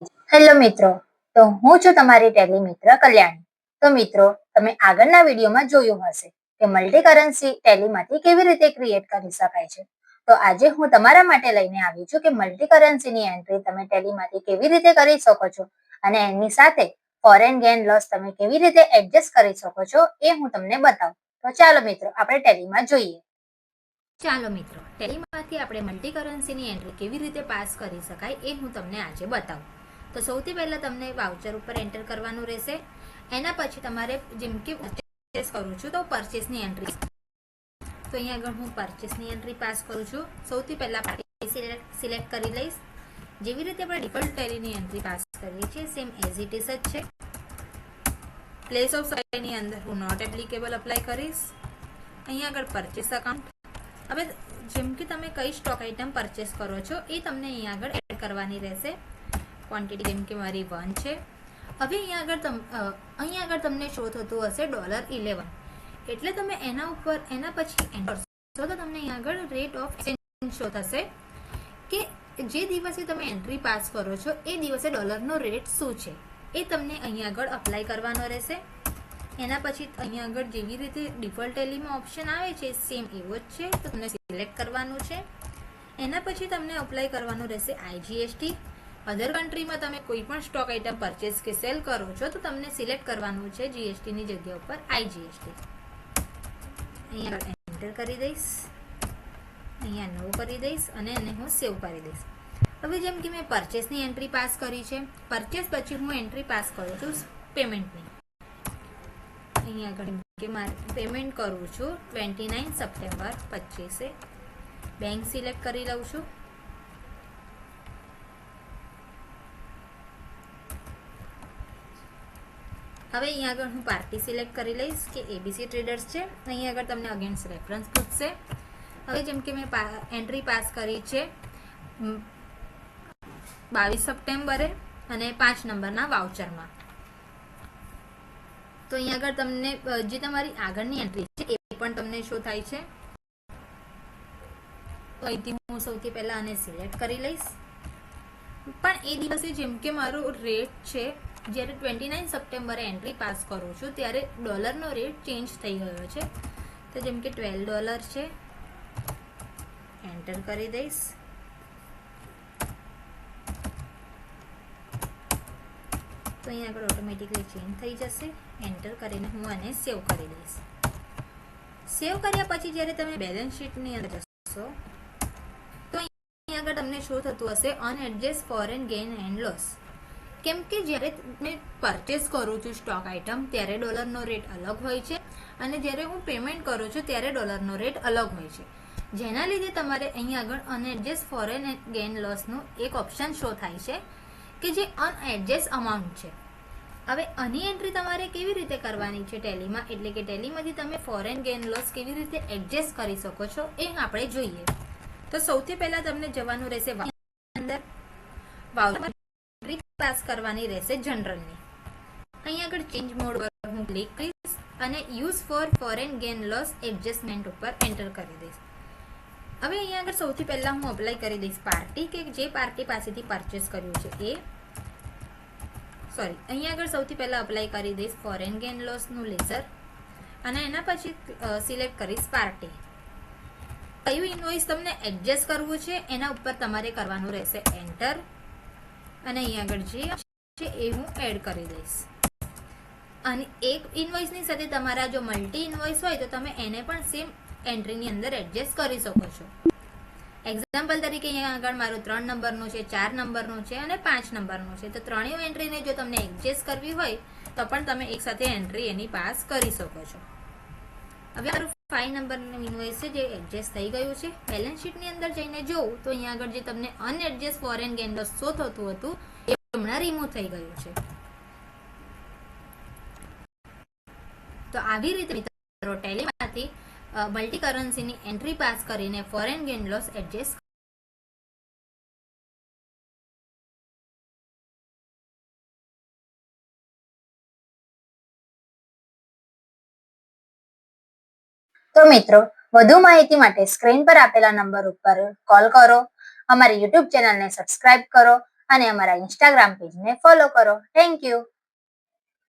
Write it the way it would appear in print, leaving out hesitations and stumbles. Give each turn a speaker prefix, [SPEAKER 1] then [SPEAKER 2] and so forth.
[SPEAKER 1] Hello મિત્રો, તો હું છું તમારી ટેલી મિત્ર કલ્યાણી. તો મિત્રો, તમે આગળના વિડીયોમાં જોયું હશે કે મલ્ટી કરન્સી ટેલીમાંથી કેવી રીતે ક્રિએટ કરી શકાય છે. તો આજે હું તમારા માટે લઈને આવી છું કે મલ્ટી કરન્સીની એન્ટ્રી તમે ટેલીમાંથી કેવી રીતે કરી શકો છો અને એની સાથે ફોરેન ગેઇન લોસ તમે કેવી રીતે એડજસ્ટ કરી શકો છો એ હું તમને બતાવું. તો ચાલો મિત્રો, આપણે ટેલીમાં જોઈએ.
[SPEAKER 2] ચાલો મિત્રો, ટેલીમાંથી આપણે મલ્ટી કરન્સીની એન્ટ્રી કેવી રીતે પાસ કરી શકાય એ હું તમને આજે બતાવું. તો સૌથી પહેલાં તમને વાઉચર ઉપર એન્ટર કરવાનું રહેશે. એના પછી તમારે જેમ કે પરચેસ કરું છું તો પરચેસની એન્ટ્રી, તો અહીંયા આગળ હું પરચેસની એન્ટ્રી પાસ કરું છું. સૌથી પહેલાં પાર્ટી સિલેક્ટ કરી લઈશ. જેવી રીતે આપણે ડિફોલ્ટ ટેલીની એન્ટ્રી પાસ કરીએ છીએ સેમ એઝ ઇટ ઇઝ જ છે. પ્લેસ ઓફ સપ્લાયની અંદર હું નોટ એપ્લિકેબલ અપ્લાય કરીશ. અહીંયા આગળ પરચેસ અકાઉન્ટ, હવે જેમ કે તમે કઈ સ્ટોક આઇટમ પરચેસ કરો છો એ તમને અહીંયા આગળ એડ કરવાની રહેશે. ક્વોન્ટિટી જેમ કે મારી 1 છે. હવે અહીંયા આગળ તમને શો થતું હશે $11, એટલે તમે એના પછી એન્ટર કરશો તો તમને અહીંયા આગળ રેટ ઓફ એક્સચેન્જ શો થશે કે જે દિવસે તમે એન્ટ્રી પાસ કરો છો એ દિવસે ડોલરનો રેટ શું છે એ તમને અહીંયા આગળ અપ્લાય કરવાનો રહેશે. એના પછી અહીંયા આગળ જેવી રીતે ડિફોલ્ટ ટેલીમાં ઓપ્શન આવે છે સેમ એવો જ છે, તો તમને સિલેક્ટ કરવાનું છે. એના પછી તમને અપ્લાય કરવાનું રહેશે આઈજીએસટી. અધર કન્ટ્રીમાં તમે કોઈ પણ સ્ટોક આઇટમ પરચેસ કે સેલ કરો છો તો તમને સિલેક્ટ કરવાનું છે જીએસટીની જગ્યા ઉપર આઈજીએસટી. અહીંયા એન્ટર કરી દઈશ, અહીંયા નો કરી દઈશ અને એને હું સેવ કરી દઈશ. હવે જેમ કે મેં પરચેસની એન્ટ્રી પાસ કરી છે, પરચેસ પછી હું એન્ટ્રી પાસ કરું છું પેમેન્ટની. અહીંયા આગળ કે મારે પેમેન્ટ કરું છું 29 સપ્ટેમ્બર 25. બેંક સિલેક્ટ કરી લઉં છું. હવે અહીંયા આગળ હું પાર્ટી સિલેક્ટ કરી લઈશ કે એબીસી ટ્રેડર્સ છે. અહીંયા આગળ તમને અગેન્સ્ટ રેફરન્સ પૂછશે. હવે જેમ કે મેં એન્ટ્રી પાસ કરી છે 22 સપ્ટેમ્બરે અને 5 નંબરના વાઉચરમાં, તો અહીંયા આગળ તમને જે તમારી આગળની એન્ટ્રી છે એ પણ તમને શો થાય છે. તો અહીંથી હું સૌથી પહેલા આને સિલેક્ટ કરી લઈશ. પણ એ દિવસે જેમ કે મારો રેટ છે, જ્યારે 29 સપ્ટેમ્બરે એન્ટ્રી પાસ કરું છું ત્યારે ડોલરનો રેટ ચેન્જ થઈ ગયો છે. તો જેમ કે $12 છે, એન્ટર કરી દઈશ. તો અહીંયા આગળ ઓટોમેટિકલી ચેન્જ થઈ જશે. એન્ટર કરીને હું આને સેવ કરી દઈશ. સેવ કર્યા પછી જ્યારે તમે બેલેન્સ શીટની અંદર જશો તો અહીંયા આગળ તમને શો થતું હશે અનએડજસ્ટ ફોરેન ગેઇન એન્ડ લોસ. કેમ કે જ્યારે મેં પરચેસ કરું છું સ્ટોક આઇટમ ત્યારે ડોલરનો રેટ અલગ હોય છે અને જ્યારે હું પેમેન્ટ કરું છું ત્યારે ડોલરનો રેટ અલગ હોય છે, જેના લીધે તમારે અહીંયા આગળ અનએડજસ્ટ ફોરેન ગેઇન લોસનું એક ઓપ્શન શો થાય છે કે જે અનએડજસ્ટ અમાઉન્ટ છે. હવે આની એન્ટ્રી તમારે કેવી રીતે કરવાની છે ટેલીમાં, એટલે કે ટેલીમાંથી તમે ફોરેન ગેઇન લોસ કેવી રીતે એડજસ્ટ કરી શકો છો એ આપણે જોઈએ. તો સૌથી પહેલા તમને જવાનું રહેશે અંદર, વાઉચર પાસ કરવાની રહેશે જનરલની. અહીંયા આગળ ચેન્જ મોડ પર હું ક્લિક કરીશ અને use for foreign gain loss adjustment ઉપર એન્ટર કરી દઈશ. હવે અહીંયા આગળ સૌથી પહેલા હું અપ્લાય કરી દઈશ પાર્ટી, કે જે પાર્ટી પાસેથી પરચેસ કર્યું છે અહીંયા આગળ સૌથી પહેલા અપ્લાય કરી દઈશ ફોરેન ગેઇન લોસનું લેઝર અને એના પછી સિલેક્ટ કરીશ પાર્ટી. કયું ઇન્વોઇસ તમને એડજસ્ટ કરવું છે એના ઉપર તમારે કરવાનું રહેશે એન્ટર, અને અહીંયા આગળ જે છે એ હું એડ કરી દઈશ. અને એક ઇન્વોઇસની સાથે તમારા જો મલ્ટી ઇન્વોઇસ હોય તો તમે એને પણ સેમ એન્ટ્રીની અંદર એડજસ્ટ કરી શકો છો. એક્ઝામ્પલ તરીકે અહીંયા આગળ મારું 3 નંબરનું છે, 4 નંબરનું છે અને 5 નંબરનું છે. તો ત્રણેય એન્ટ્રીને જો તમને એડજસ્ટ કરવી હોય તો પણ તમે એકસાથે એન્ટ્રી એની પાસ કરી શકો છો. હવે મારું 5 નંબરનું ઇન્વોઇસ છે જે એડજસ્ટ થઈ ગયું છે. બેલેન્સ શીટની અંદર જઈને જોઉં તો અહીંયા આગળ જે તમને અનએડજસ્ટ ફોરેન ગેઇન લોસ શો થતું હતું એ હમણાં રિમૂવ થઈ ગયું છે. તો આવી રીતે મિત્રો ટેલીમાંથી મલ્ટી કરન્સીની એન્ટ્રી પાસ કરીને ફોરેન ગેઇન લોસ એડજસ્ટ.
[SPEAKER 1] તો મિત્રો, વધુ માહિતી માટે સ્ક્રીન પર આપેલા નંબર ઉપર કોલ કરો, અમારી યુટ્યુબ ચેનલને સબસ્ક્રાઇબ કરો અને અમારા ઇન્સ્ટાગ્રામ પેજને ફોલો કરો. Thank you.